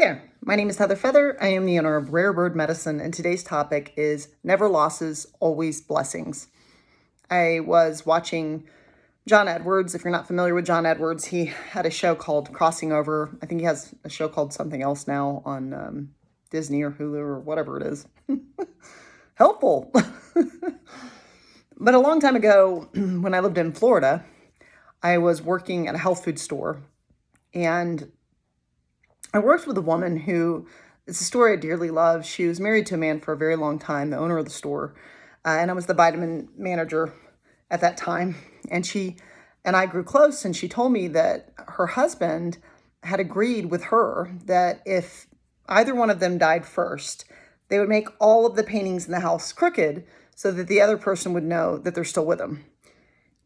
There, my name is Heather Feather. I am the owner of Rare Bird Medicine, and today's topic is never losses, always blessings. I was watching John Edwards. If you're not familiar with John Edwards, he had a show called Crossing Over. I think he has a show called something else now on Disney or Hulu or whatever it is. Helpful. But a long time ago, when I lived in Florida, I was working at a health food store, and I worked with a woman who, it's a story I dearly love. She was married to a man for a very long time, the owner of the store, and I was the vitamin manager at that time. And she and I grew close, and she told me that her husband had agreed with her that if either one of them died first, they would make all of the paintings in the house crooked so that the other person would know that they're still with him.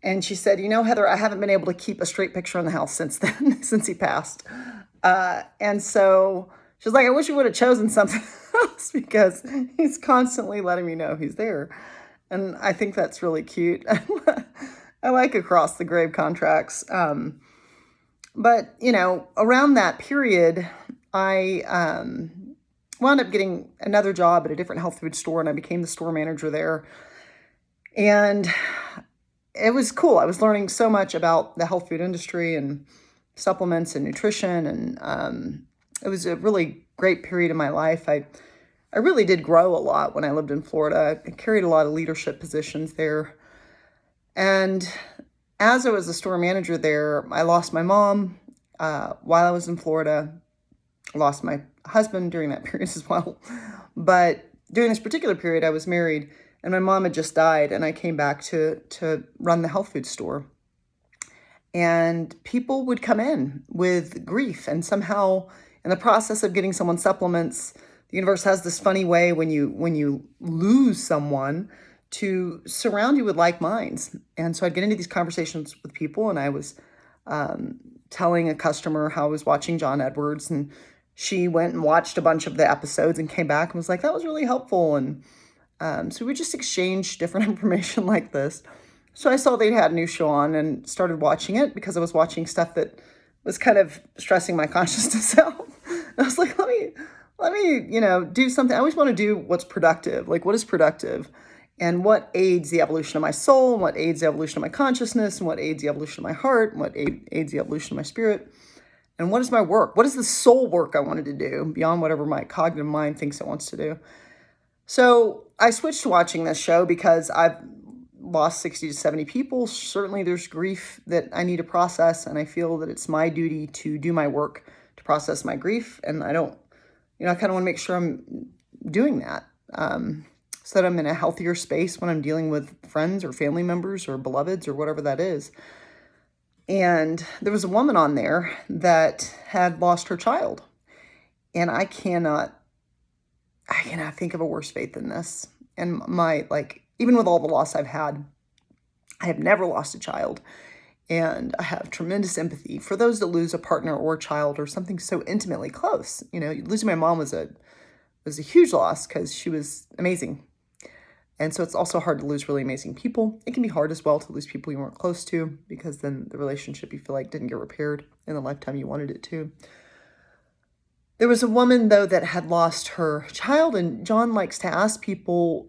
And she said, Heather, I haven't been able to keep a straight picture in the house since then, since he passed. And so she's like, I wish you would have chosen something else because he's constantly letting me know he's there. And I think that's really cute. I like across the grave contracts. But around that period, I wound up getting another job at a different health food store, and I became the store manager there. And it was cool. I was learning so much about the health food industry and supplements and nutrition. And it was a really great period of my life. I really did grow a lot when I lived in Florida. I carried a lot of leadership positions there. And as I was a store manager there, I lost my mom while I was in Florida. I lost my husband during that period as well. But during this particular period, I was married, and my mom had just died, and I came back to run the health food store. And people would come in with grief, and somehow in the process of getting someone supplements, the universe has this funny way when you lose someone to surround you with like minds. And so I'd get into these conversations with people, and I was telling a customer how I was watching John Edwards, and she went and watched a bunch of the episodes and came back and was like, that was really helpful. And so we just exchanged different information like this. So I saw they had a new show on and started watching it because I was watching stuff that was kind of stressing my consciousness out. I was like, let me, do something. I always want to do what's productive. Like, what is productive? And what aids the evolution of my soul, and what aids the evolution of my consciousness, and what aids the evolution of my heart, and what aids the evolution of my spirit. And what is my work? What is the soul work I wanted to do beyond whatever my cognitive mind thinks it wants to do? So I switched to watching this show because I've lost 60 to 70 people. Certainly there's grief that I need to process, and I feel that it's my duty to do my work to process my grief. And I don't, I kind of want to make sure I'm doing that so that I'm in a healthier space when I'm dealing with friends or family members or beloveds or whatever that is. And there was a woman on there that had lost her child. And I cannot think of a worse fate than this. And even with all the loss I've had, I have never lost a child. And I have tremendous empathy for those that lose a partner or a child or something so intimately close. Losing my mom was a huge loss because she was amazing. And so it's also hard to lose really amazing people. It can be hard as well to lose people you weren't close to, because then the relationship you feel like didn't get repaired in the lifetime you wanted it to. There was a woman, though, that had lost her child, and John likes to ask people,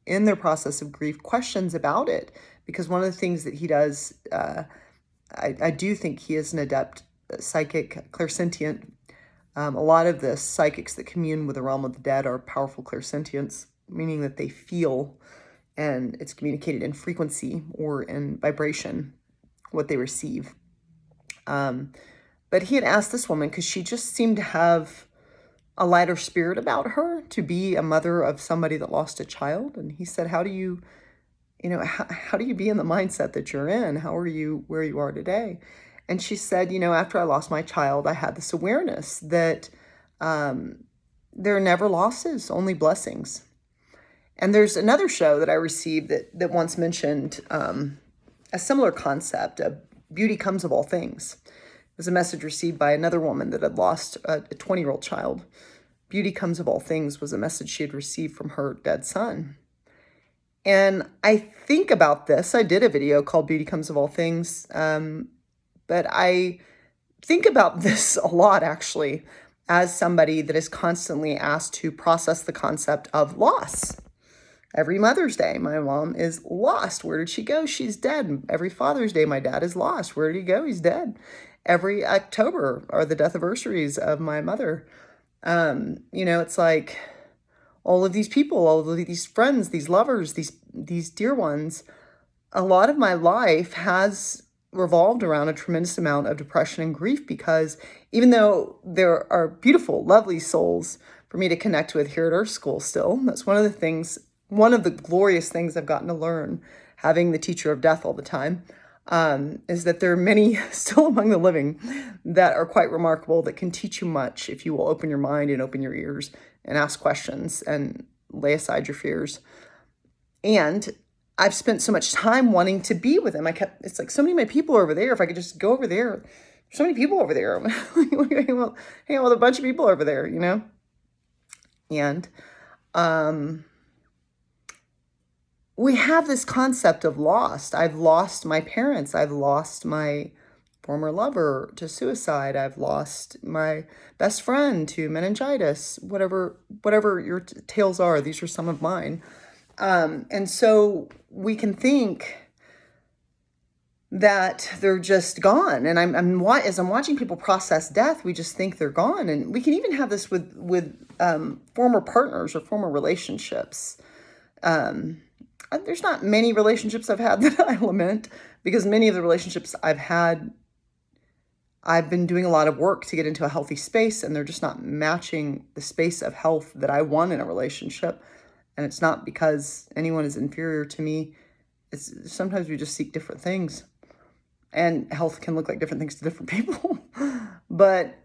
in their process of grief, questions about it, because one of the things that he does, I do think he is an adept psychic, clairsentient. A lot of the psychics that commune with the realm of the dead are powerful clairsentients, meaning that they feel, and it's communicated in frequency or in vibration, what they receive. But he had asked this woman, because she just seemed to have a lighter spirit about her, to be a mother of somebody that lost a child. And he said, how do you be in the mindset that you're in? How are you where you are today? And she said, after I lost my child, I had this awareness that there are never losses, only blessings. And there's another show that I received that once mentioned a similar concept of beauty comes of all things. It was a message received by another woman that had lost a 20-year-old child. Beauty comes of all things was a message she had received from her dead son. And I think about this. I did a video called Beauty Comes of All Things. But I think about this a lot, actually. as somebody that is constantly asked to process the concept of loss. Every Mother's Day, my mom is lost. Where did she go? She's dead. Every Father's Day, my dad is lost. Where did he go? He's dead. Every October are the death anniversaries of my mother. It's like all of these people, all of these friends, these lovers, these dear ones. A lot of my life has revolved around a tremendous amount of depression and grief, because even though there are beautiful, lovely souls for me to connect with here at Earth School still, that's one of the glorious things I've gotten to learn having the teacher of death all the time, is that there are many still among the living that are quite remarkable, that can teach you much if you will open your mind and open your ears and ask questions and lay aside your fears. And I've spent so much time wanting to be with them. It's like, so many of my people are over there. If I could just go over there, there's so many people over there. Hang out with a bunch of people over there, And we have this concept of lost. I've lost my parents. I've lost my former lover to suicide. I've lost my best friend to meningitis. Whatever your tales are, these are some of mine. And so we can think that they're just gone. And as I'm watching people process death, we just think they're gone. And we can even have this with former partners or former relationships. There's not many relationships I've had that I lament, because many of the relationships I've had, I've been doing a lot of work to get into a healthy space, and they're just not matching the space of health that I want in a relationship. And it's not because anyone is inferior to me. It's sometimes we just seek different things, and health can look like different things to different people. But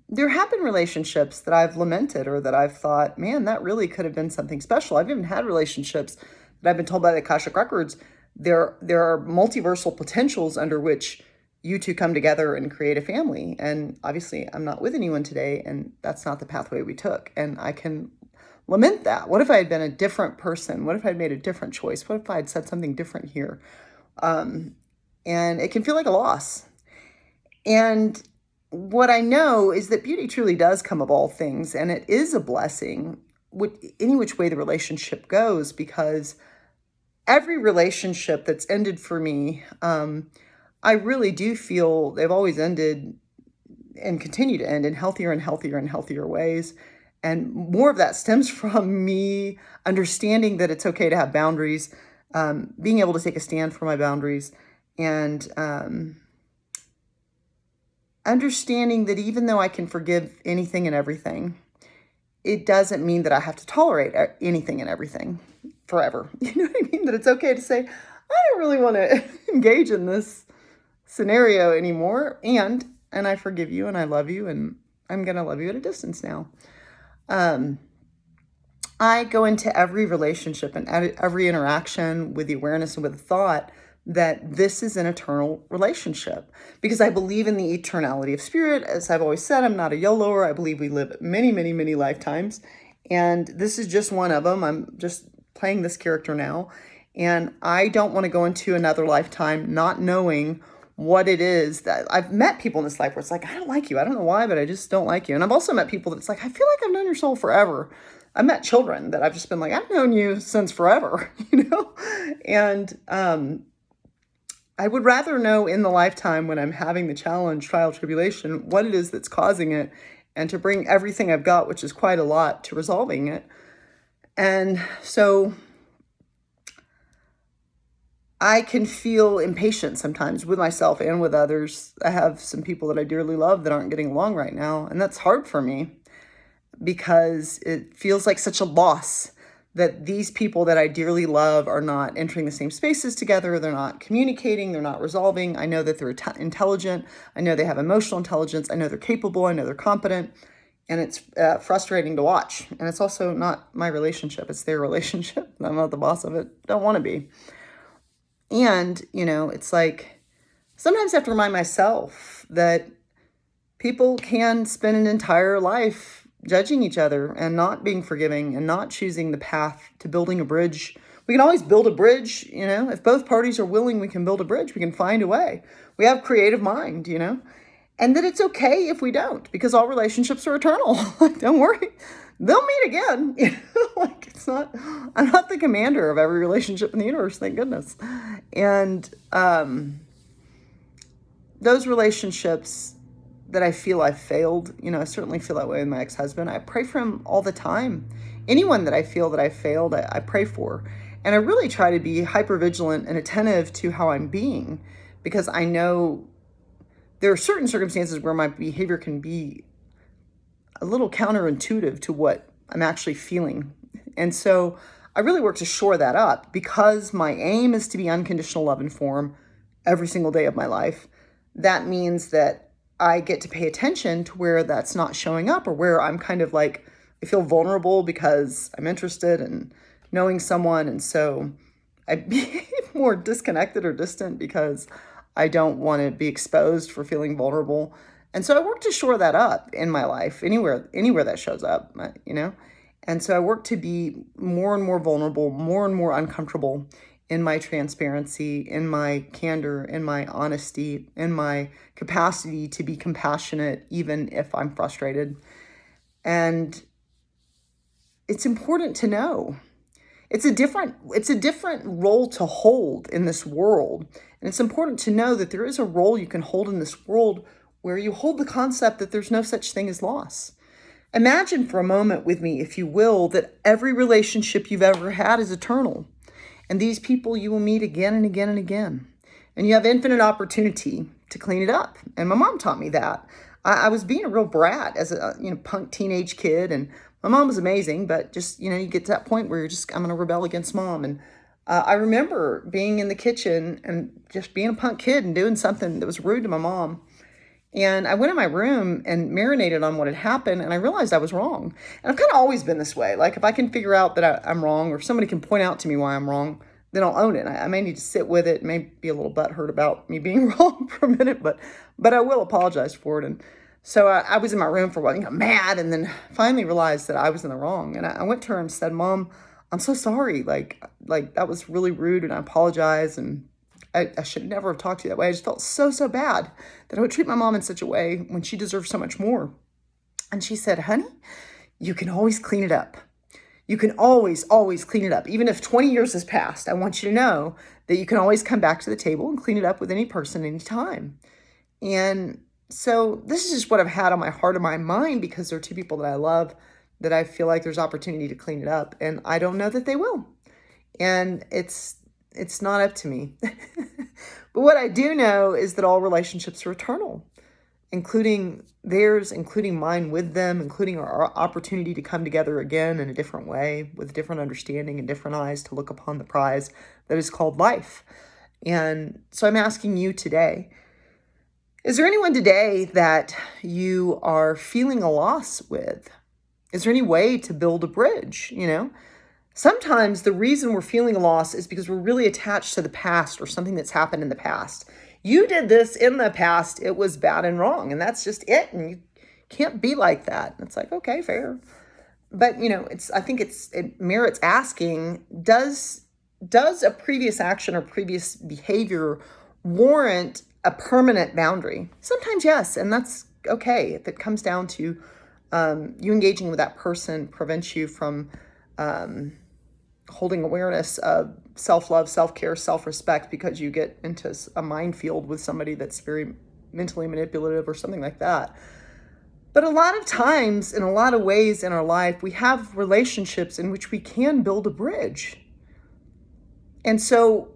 there have been relationships that I've lamented, or that I've thought, man, that really could have been something special. I've even had relationships that I've been told by the Akashic Records, there are multiversal potentials under which you two come together and create a family. And obviously I'm not with anyone today, and that's not the pathway we took. And I can lament that. What if I had been a different person? What if I'd made a different choice? What if I had said something different here? And it can feel like a loss. And what I know is that beauty truly does come of all things, and it is a blessing, any which way the relationship goes, because every relationship that's ended for me, I really do feel they've always ended and continue to end in healthier and healthier and healthier ways. And more of that stems from me understanding that it's okay to have boundaries, being able to take a stand for my boundaries, and understanding that even though I can forgive anything and everything, it doesn't mean that I have to tolerate anything and everything forever. You know what I mean? That it's okay to say, I don't really want to engage in this scenario anymore. And I forgive you, and I love you, and I'm going to love you at a distance now. I go into every relationship and every interaction with the awareness and with the thought that this is an eternal relationship, because I believe in the eternality of spirit. As I've always said, I'm not a YOLOer. I believe we live many, many, many lifetimes, and this is just one of them. I'm just playing this character now, and I don't want to go into another lifetime not knowing what it is that I've met people in this life where it's like, I don't like you. I don't know why, but I just don't like you. And I've also met people that it's like, I feel like I've known your soul forever. I've met children that I've just been like, I've known you since forever, And I would rather know in the lifetime when I'm having the challenge, trial, tribulation, what it is that's causing it, and to bring everything I've got, which is quite a lot, to resolving it. And so I can feel impatient sometimes with myself and with others. I have some people that I dearly love that aren't getting along right now, and that's hard for me because it feels like such a loss that these people that I dearly love are not entering the same spaces together. They're not communicating. They're not resolving. I know that they're intelligent. I know they have emotional intelligence. I know they're capable. I know they're competent. And it's frustrating to watch. And it's also not my relationship. It's their relationship. I'm not the boss of it. Don't want to be. And, it's like sometimes I have to remind myself that people can spend an entire life judging each other and not being forgiving and not choosing the path to building a bridge. We can always build a bridge, if both parties are willing, we can build a bridge. We can find a way. We have creative mind, and that it's okay if we don't, because all relationships are eternal. Don't worry, they'll meet again. Like, it's not, I'm not the commander of every relationship in the universe, thank goodness. And those relationships that I feel I've failed, I certainly feel that way with my ex-husband. I pray for him all the time. Anyone that I feel that I failed, I pray for. And I really try to be hyper vigilant and attentive to how I'm being, because I know there are certain circumstances where my behavior can be a little counterintuitive to what I'm actually feeling. And so I really work to shore that up, because my aim is to be unconditional love and form every single day of my life. That means that I get to pay attention to where that's not showing up, or where I'm kind of like, I feel vulnerable because I'm interested in knowing someone. And so I be more disconnected or distant because I don't want to be exposed for feeling vulnerable. And so I work to shore that up in my life, anywhere that shows up, And so I work to be more and more vulnerable, more and more uncomfortable in my transparency, in my candor, in my honesty, in my capacity to be compassionate, even if I'm frustrated. And it's important to know. It's a different role to hold in this world. And it's important to know that there is a role you can hold in this world where you hold the concept that there's no such thing as loss. Imagine for a moment with me, if you will, that every relationship you've ever had is eternal. And these people you will meet again and again and again. And you have infinite opportunity to clean it up. And my mom taught me that. I was being a real brat as a punk teenage kid, and my mom was amazing, but just, you get to that point where I'm going to rebel against mom. And I remember being in the kitchen and just being a punk kid and doing something that was rude to my mom. And I went in my room and marinated on what had happened, and I realized I was wrong. And I've kind of always been this way. Like, if I can figure out that I'm wrong, or somebody can point out to me why I'm wrong, then I'll own it. I may need to sit with it, may be a little butthurt about me being wrong for a minute, but I will apologize for it. And so I was in my room for a while, mad, and then finally realized that I was in the wrong. And I went to her and said, "Mom, I'm so sorry. Like that was really rude, and I apologize. And I should never have talked to you that way. I just felt so bad that I would treat my mom in such a way when she deserves so much more." And she said, "Honey, you can always clean it up. You can always clean it up. Even if 20 years has passed, I want you to know that you can always come back to the table and clean it up with any person, anytime." And so this is just what I've had on my heart and my mind, because there are two people that I love that I feel like there's opportunity to clean it up. And I don't know that they will. And it's not up to me. But what I do know is that all relationships are eternal, including theirs, including mine with them, including our opportunity to come together again in a different way, with different understanding and different eyes to look upon the prize that is called life. And so I'm asking you today, is there anyone today that you are feeling a loss with? Is there any way to build a bridge? Sometimes the reason we're feeling a loss is because we're really attached to the past, or something that's happened in the past. You did this in the past, it was bad and wrong, and that's just it, and you can't be like that. And it's like, okay, fair. But, I think it merits asking, does a previous action or previous behavior warrant a permanent boundary? Sometimes yes, and that's okay. If it comes down to you engaging with that person prevents you from holding awareness of self-love, self-care, self-respect, because you get into a minefield with somebody that's very mentally manipulative or something like that. But a lot of times, in a lot of ways in our life, we have relationships in which we can build a bridge. And so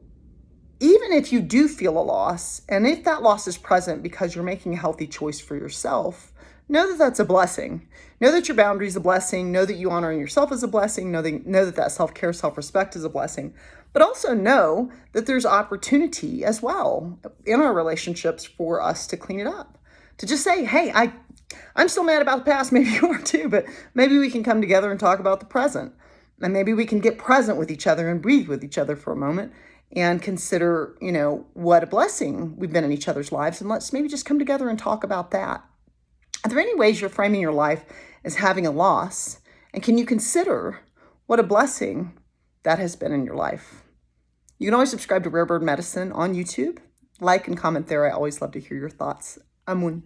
even if you do feel a loss, and if that loss is present because you're making a healthy choice for yourself, know that that's a blessing. Know that your boundary is a blessing. Know that you honoring yourself is a blessing. Know that self-care, self-respect is a blessing. But also know that there's opportunity as well in our relationships for us to clean it up. To just say, hey, I'm still mad about the past. Maybe you are too, but maybe we can come together and talk about the present. And maybe we can get present with each other and breathe with each other for a moment and consider, what a blessing we've been in each other's lives. And let's maybe just come together and talk about that. Are there any ways you're framing your life as having a loss? And can you consider what a blessing that has been in your life? You can always subscribe to Rare Bird Medicine on YouTube. Like and comment there. I always love to hear your thoughts. Amun.